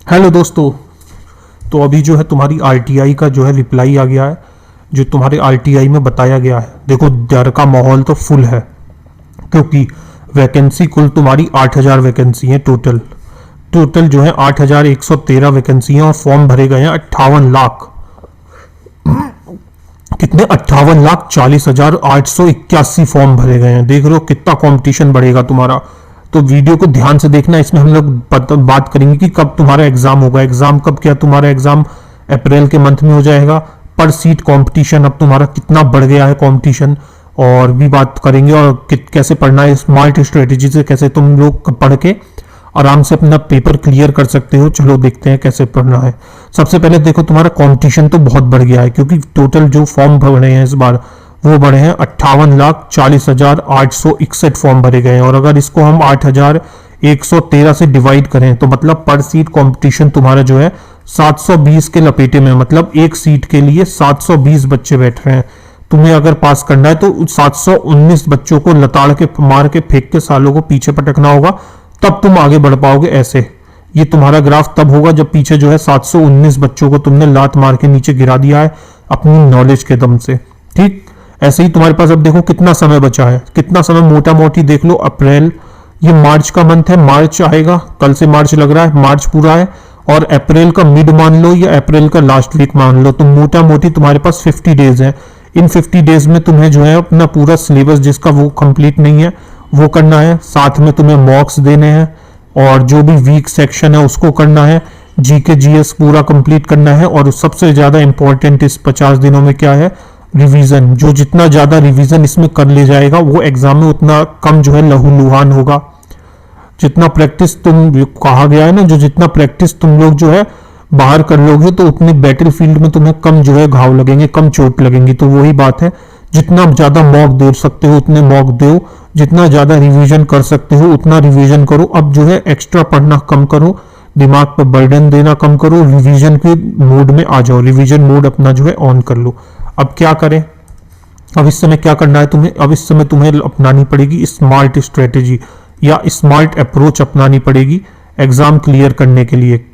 Hello दोस्तों। तो अभी जो है तुम्हारी आरटीआई का जो है रिप्लाई आ गया है। जो तुम्हारे आरटीआई में बताया गया है, देखो डर का माहौल तो फुल है, क्योंकि वैकेंसी कुल तुम्हारी 8000 वैकेंसी है। टोटल टोटल जो है 8113 वैकेंसी है और फॉर्म भरे गए हैं 58 लाख। कितने? 58,40,881 फॉर्म भरे गए हैं। देख रहे हो कितना कंपटीशन बढ़ेगा तुम्हारा। तो वीडियो को ध्यान से देखना। इसमें हम लोग बात करेंगे कि कब तुम्हारा एग्जाम होगा। एग्जाम कब? क्या तुम्हारा एग्जाम अप्रैल के मंथ में हो जाएगा। पर सीट कंपटीशन अब तुम्हारा कितना बढ़ गया है कंपटीशन, और भी बात करेंगे। और कैसे पढ़ना है, स्मार्ट स्ट्रेटेजी से कैसे तुम लोग पढ़ के आराम से अपना पेपर क्लियर कर सकते हो। चलो देखते हैं कैसे पढ़ना है। सबसे पहले देखो तुम्हारा कंपटीशन तो बहुत बढ़ गया है, क्योंकि टोटल जो फॉर्म भरे हैं इस बार वो बढ़े हैं 58,40,861 फॉर्म भरे गए हैं। और अगर इसको हम 8113 से डिवाइड करें तो मतलब पर सीट कंपटीशन तुम्हारा जो है 720 के लपेटे में, मतलब एक सीट के लिए 720 बच्चे बैठ रहे हैं। तुम्हें अगर पास करना है तो 719 बच्चों को लताड़ के मार के फेंक के सालों को पीछे पटकना होगा, तब तुम आगे बढ़ पाओगे। ऐसे ये तुम्हारा ग्राफ तब होगा जब पीछे जो है 719 बच्चों को तुमने लात मार के नीचे गिरा दिया है अपनी नॉलेज के दम से। ठीक ऐसे ही तुम्हारे पास अब देखो कितना समय बचा है। कितना समय? मोटा मोटी देख लो, अप्रैल, ये मार्च का मंथ है, मार्च आएगा, कल से मार्च लग रहा है, मार्च पूरा है। और अप्रैल का मिड मान लो या अप्रैल का लास्ट वीक मान लो, तो मोटा मोटी तुम्हारे पास 50 डेज है। इन 50 डेज में तुम्हें जो है अपना पूरा सिलेबस जिसका वो कंप्लीट नहीं है वो करना है। साथ में तुम्हें मॉक्स देने हैं और जो भी वीक सेक्शन है उसको करना है। जीके जीएस पूरा कंप्लीट करना है। और सबसे ज्यादा इंपॉर्टेंट इस 50 दिनों में क्या है? रिवीजन। जो जितना ज्यादा रिवीजन इसमें कर ले जाएगा वो एग्जाम में उतना कम जो है लहूलुहान होगा। जितना प्रैक्टिस तुम, कहा गया है ना, जो जितना प्रैक्टिस तुम लोग जो है बाहर कर लोगे तो उतने बैटल फील्ड में तुम्हें कम जो है घाव लगेंगे, कम चोट लगेंगी। तो वही बात है, जितना ज्यादा मॉक दे सकते हो उतने मॉक दो, जितना ज्यादा रिवीजन कर सकते हो उतना रिवीजन करो। अब जो है एक्स्ट्रा पढ़ना कम करो, दिमाग पर बर्डन देना कम करो, रिवीजन के मोड में आ जाओ। रिवीजन मोड अपना जो है ऑन कर लो। अब क्या करें? अब इस समय क्या करना है तुम्हें? अब इस समय तुम्हें अपनानी पड़ेगी स्मार्ट स्ट्रेटेजी या स्मार्ट अप्रोच अपनानी पड़ेगी एग्जाम क्लियर करने के लिए।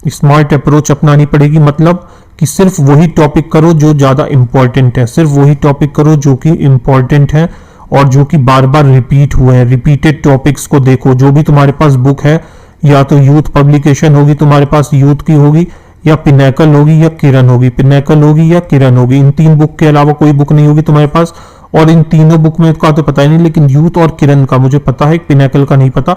स्मार्ट अप्रोच अपनानी पड़ेगी मतलब कि सिर्फ वही टॉपिक करो जो ज्यादा इंपॉर्टेंट है, सिर्फ वही टॉपिक करो जो कि इंपॉर्टेंट है और जो कि बार बार रिपीट हुए हैं। रिपीटेड टॉपिक्स को देखो। जो भी तुम्हारे पास बुक है, या तो यूथ पब्लिकेशन होगी तुम्हारे पास, यूथ की होगी, या पिनैकल होगी या किरण होगी। पिनैकल होगी या किरण होगी, इन तीन बुक के अलावा कोई बुक नहीं होगी तुम्हारे पास। और इन तीनों बुक में का तो पता ही नहीं, लेकिन यूथ और किरण का मुझे पता है, पिनैकल का नहीं पता।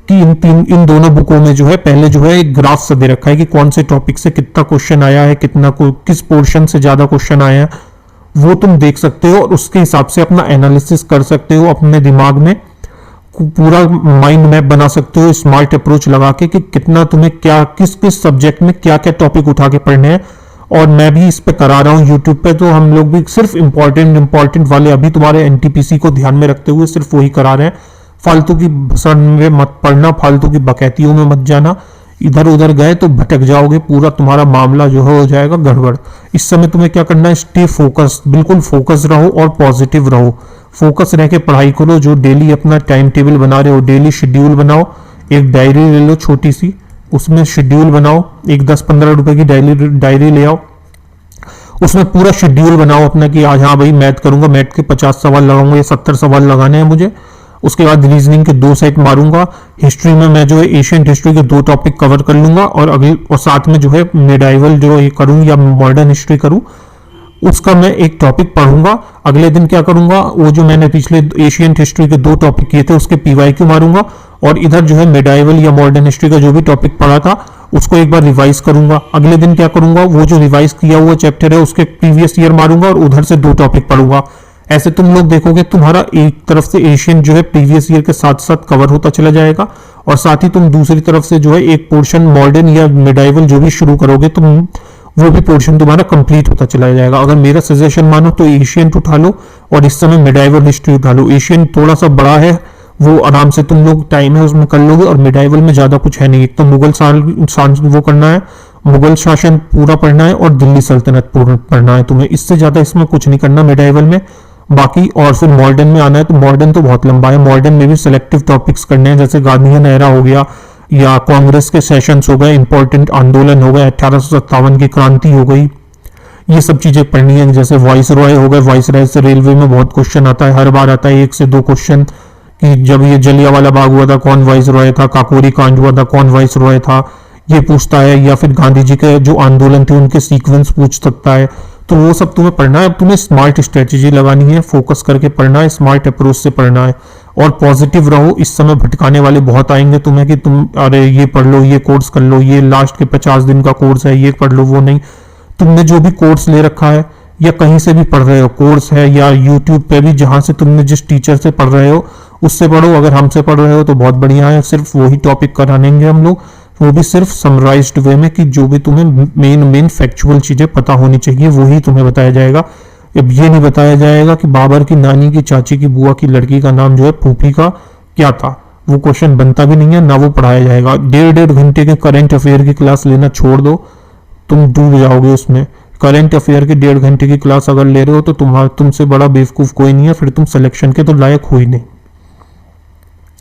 कि इन दोनों बुकों में जो है पहले जो है एक ग्राफ सा दे रखा है कि कौन से टॉपिक से कितना क्वेश्चन आया है, कितना को किस पोर्शन से ज्यादा क्वेश्चन आया है, वो तुम देख सकते हो और उसके हिसाब से अपना एनालिसिस कर सकते हो। अपने दिमाग में पूरा माइंड मैप बना सकते हो स्मार्ट अप्रोच लगा के कि कितना तुम्हें क्या, किस किस सब्जेक्ट में क्या क्या टॉपिक उठा के पढ़ने हैं। और मैं भी इस पे करा रहा हूँ यूट्यूब पे, तो हम लोग भी सिर्फ इंपॉर्टेंट वाले अभी तुम्हारे एनटीपीसी को ध्यान में रखते हुए सिर्फ वही करा रहे हैं। फालतू की भसड़ में मत पढ़ना, फालतू की बकैतियों में मत जाना। इधर उधर गए तो भटक जाओगे, पूरा तुम्हारा मामला जो है हो जाएगा गड़बड़। इस समय तुम्हें क्या करना है? स्टे फोकस, बिल्कुल फोकस रहो और पॉजिटिव रहो। फोकस रह के पढ़ाई करो। जो डेली अपना टाइम टेबल बना रहे हो, डेली शेड्यूल बनाओ। एक डायरी ले लो छोटी सी, उसमें शेड्यूल बनाओ। एक 10-15 रुपए की डायरी ले आओ, उसमें पूरा शेड्यूल बनाओ अपना कि आज हाँ भाई मैथ करूंगा, मैथ के 50 सवाल लगाऊंगा या 70 सवाल लगाने हैं मुझे। उसके बाद रीजनिंग के 2 सेट मारूंगा। हिस्ट्री में मैं जो है एशियंट हिस्ट्री के 2 टॉपिक कवर कर लूंगा और साथ में जो है मेडाइवल जो ये करूँ या मॉडर्न हिस्ट्री करूँ, उसका मैं एक टॉपिक पढ़ूंगा। अगले दिन क्या करूंगा? वो जो मैंने पिछले एशियंट हिस्ट्री के 2 टॉपिक किए थे उसके पीवाईक्यू मारूंगा। और इधर जो है मेडाइवल या मॉडर्न हिस्ट्री का जो भी टॉपिक पढ़ा था उसको एक बार रिवाइज करूंगा। अगले दिन क्या करूंगा? वो जो रिवाइज किया हुआ चैप्टर है उसके प्रीवियस ईयर मारूंगा और उधर से 2 टॉपिक पढ़ूंगा। ऐसे तुम लोग देखोगे तुम्हारा एक तरफ से एशियन जो है प्रीवियस ईयर के साथ साथ कवर होता चला जाएगा, और साथ ही तुम दूसरी तरफ से जो है एक पोर्शन मॉडर्न या मेडाइवल जो भी शुरू करोगे तुम, वो भी पोर्शन तुम्हारा कंप्लीट होता चला जाएगा। अगर मेरा सजेशन मानो तो एशियंट उठा लो और इस समय मेडाइवल हिस्ट्री उठा लो। एशियन थोड़ा सा बड़ा है, वो आराम से तुम लोग टाइम है उसमें कर लोगे, और मेडाइवल में ज्यादा कुछ है नहीं। एक तो मुगल वो करना है, मुगल शासन पूरा पढ़ना है और दिल्ली सल्तनत पूरा पढ़ना है तुम्हें। इससे ज्यादा इसमें कुछ नहीं करना मेडाइवल में। बाकी और फिर मॉडर्न में आना है तो मॉडर्न तो बहुत लंबा है, मॉडर्न में भी सिलेक्टिव टॉपिक्स करने हैं, जैसे गांधीयन एरा हो गया या कांग्रेस के सेशंस हो गए, इंपॉर्टेंट आंदोलन हो गए, 1857 की क्रांति हो गई, ये सब चीजें पढ़नी है। जैसे वॉइस रॉय हो गए, वॉइस रॉय से रेलवे में बहुत क्वेश्चन आता है, हर बार आता है 1 से 2 क्वेश्चन कि जब ये जलियांवाला बाग हुआ था कौन वॉइस रॉय था, काकोरी कांड हुआ था कौन वॉइस रॉय था, ये पूछता है। या फिर गांधी जी के जो आंदोलन थे उनके सीक्वेंस पूछ सकता है। तो वो सब तुम्हें पढ़ना है। अब तुम्हें स्मार्ट स्ट्रेटेजी लगानी है, फोकस करके पढ़ना है, स्मार्ट अप्रोच से पढ़ना है और पॉजिटिव रहो। इस समय भटकाने वाले बहुत आएंगे तुम्हें कि तुम अरे ये पढ़ लो, ये कोर्स कर लो, ये लास्ट के 50 दिन का कोर्स है, ये पढ़ लो, वो नहीं। तुमने जो भी कोर्स ले रखा है या कहीं से भी पढ़ रहे हो, कोर्स है या यूट्यूब पे भी, जहां से तुमने जिस टीचर से पढ़ रहे हो उससे पढ़ो। अगर हमसे पढ़ रहे हो तो बहुत बढ़िया है, सिर्फ वही टॉपिक करानेंगे हम लोग, वो भी सिर्फ समराइज्ड वे में कि जो भी तुम्हें मेन फैक्चुअल चीजें पता होनी चाहिए वही तुम्हें बताया जाएगा। अब ये नहीं बताया जाएगा कि बाबर की नानी की चाची की बुआ की लड़की का नाम जो है फूफी का क्या था, वो क्वेश्चन बनता भी नहीं है, ना वो पढ़ाया जाएगा। 1.5 घंटे के करंट अफेयर की क्लास लेना छोड़ दो, तुम डूब जाओगे उसमें। करंट अफेयर की 1.5 घंटे की क्लास अगर ले रहे हो तो तुमसे बड़ा बेवकूफ कोई नहीं है, फिर तुम सिलेक्शन के तो लायक हो ही नहीं।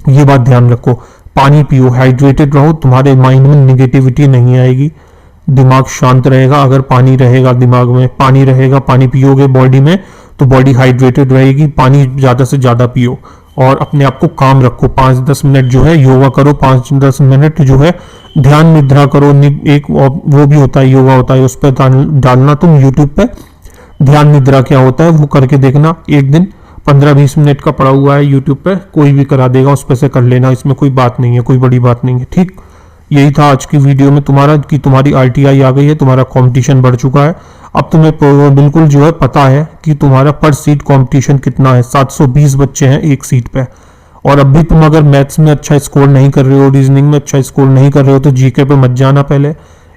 ये बात ध्यान रखो। पानी पियो, हाइड्रेटेड रहो, तुम्हारे माइंड में निगेटिविटी नहीं आएगी, दिमाग शांत रहेगा। अगर पानी रहेगा दिमाग में, पानी रहेगा, पानी पियोगे बॉडी में तो बॉडी हाइड्रेटेड रहेगी। पानी ज्यादा से ज्यादा पियो और अपने आप को काम रखो। 5-10 मिनट जो है योगा करो, 5-10 मिनट जो है ध्यान निद्रा करो। एक वो भी होता है, योगा होता है, उस पर डालना तुम यूट्यूब पे ध्यान निद्रा क्या होता है वो करके देखना। एक दिन 15-20 मिनट का पड़ा हुआ है यूट्यूब पे, कोई भी करा देगा, उस पर से कर लेना, इसमें कोई बात नहीं है, कोई बड़ी बात नहीं है। ठीक, यही था आज की वीडियो में तुम्हारा कि तुम्हारी आरटीआई आ गई है, तुम्हारा कंपटीशन बढ़ चुका है। अब तुम्हें बिल्कुल जो है पता है कि तुम्हारा पर सीट कंपटीशन कितना है। 720 बच्चे हैं एक सीट पे। और अब भी तुम अगर मैथ्स में अच्छा स्कोर नहीं कर रहे हो, रीजनिंग में अच्छा स्कोर नहीं कर रहे हो, तो जीके पे मत जाना। पहले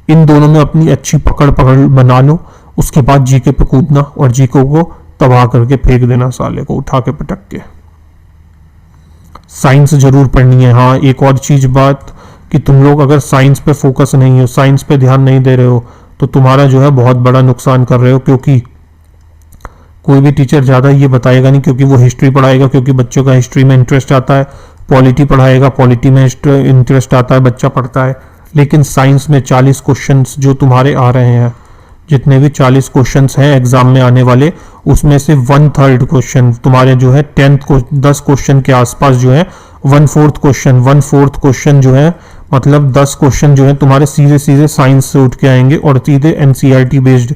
इन दोनों में अपनी अच्छी पकड़ बना लो, उसके बाद जीके पे कूदना और जीके को तबाह करके फेंक देना, साले को उठा के पटक के। साइंस जरूर पढ़नी है। हाँ, एक और चीज बात कि तुम लोग अगर साइंस पे फोकस नहीं हो, साइंस पे ध्यान नहीं दे रहे हो, तो तुम्हारा जो है बहुत बड़ा नुकसान कर रहे हो। क्योंकि कोई भी टीचर ज्यादा ये बताएगा नहीं, क्योंकि वो हिस्ट्री पढ़ाएगा, क्योंकि बच्चों का हिस्ट्री में इंटरेस्ट आता है। पॉलिटी पढ़ाएगा, पॉलिटी में इंटरेस्ट आता है, बच्चा पढ़ता है। लेकिन साइंस में 40 क्वेश्चंस जो तुम्हारे आ रहे हैं, जितने भी 40 क्वेश्चंस हैं एग्जाम में आने वाले, उसमें से 1/3 क्वेश्चन तुम्हारे जो है 10 क्वेश्चन के आसपास जो है 1/4 क्वेश्चन जो है, मतलब 10 क्वेश्चन जो है तुम्हारे सीधे सीधे साइंस से उठ के आएंगे और सीधे एनसीईआरटी बेस्ड,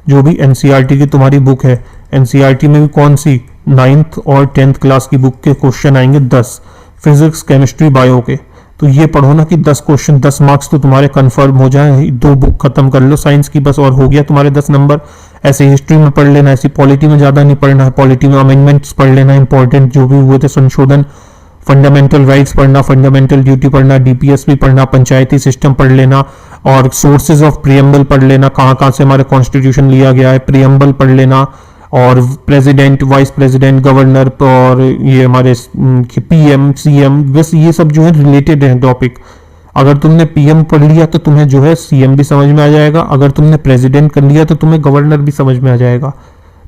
जो भी एनसीईआरटी की तुम्हारी बुक है, एनसीईआरटी में भी कौन सी 9th और 10th क्लास की बुक के क्वेश्चन आएंगे 10 फिजिक्स, केमिस्ट्री, बायो के। तो ये पढ़ो ना कि 10 क्वेश्चन 10 मार्क्स तो तुम्हारे कंफर्म हो जाए। 2 बुक खत्म कर लो साइंस की बस और हो गया तुम्हारे 10 नंबर। ऐसे हिस्ट्री में पढ़ लेना, ऐसी पॉलिटी में ज्यादा नहीं पढ़ना है। पॉलिटी में अमेंडमेंट्स पढ़ लेना, इंपॉर्टेंट जो भी हुए थे संशोधन। फंडामेंटल राइट्स पढ़ना, फंडामेंटल ड्यूटी पढ़ना, डीपीएसपी पढ़ना, पंचायती सिस्टम पढ़ लेना और सोर्सेज ऑफ प्रियम्बल पढ़ लेना, कहाँ कहाँ से हमारे कॉन्स्टिट्यूशन लिया गया है, प्रियम्बल पढ़ लेना। और प्रेसिडेंट, वाइस प्रेसिडेंट, गवर्नर और ये हमारे पीएम, सीएम, बस ये सब जो है रिलेटेड है टॉपिक। अगर तुमने पीएम पढ़ लिया तो तुम्हें जो है सीएम भी समझ में आ जाएगा, अगर तुमने प्रेसिडेंट कर लिया तो तुम्हें गवर्नर भी समझ में आ जाएगा।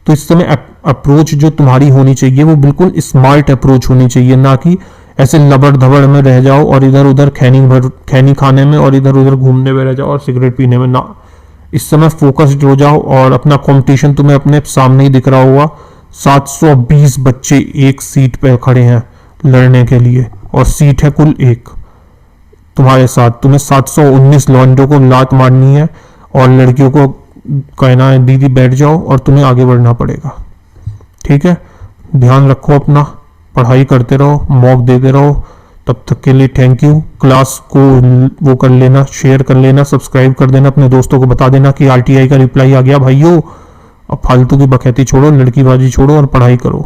तो इस समय अप्रोच जो तुम्हारी होनी चाहिए वो बिल्कुल स्मार्ट अप्रोच होनी चाहिए, ना कि ऐसे लबड़ धबड़ में रह जाओ और इधर उधर खैनी खाने में और इधर उधर घूमने में रह जाओ और सिगरेट पीने में ना। इस समय फोकस्ड हो जाओ और अपना कंपटीशन तुम्हें अपने सामने ही दिख रहा होगा। 720 बच्चे एक सीट पे खड़े हैं लड़ने के लिए और सीट है कुल एक तुम्हारे साथ। तुम्हें 719 लौंडों को लात मारनी है और लड़कियों को कहना है दीदी बैठ जाओ और तुम्हें आगे बढ़ना पड़ेगा। ठीक है, ध्यान रखो अपना, पढ़ाई करते रहो, मॉक देते रहो। तब तक के लिए थैंक यू। क्लास को वो कर लेना, शेयर कर लेना, सब्सक्राइब कर देना, अपने दोस्तों को बता देना कि आरटीआई का रिप्लाई आ गया भाइयों। अब फालतू की बकैती छोड़ो, लड़कीबाजी छोड़ो और पढ़ाई करो।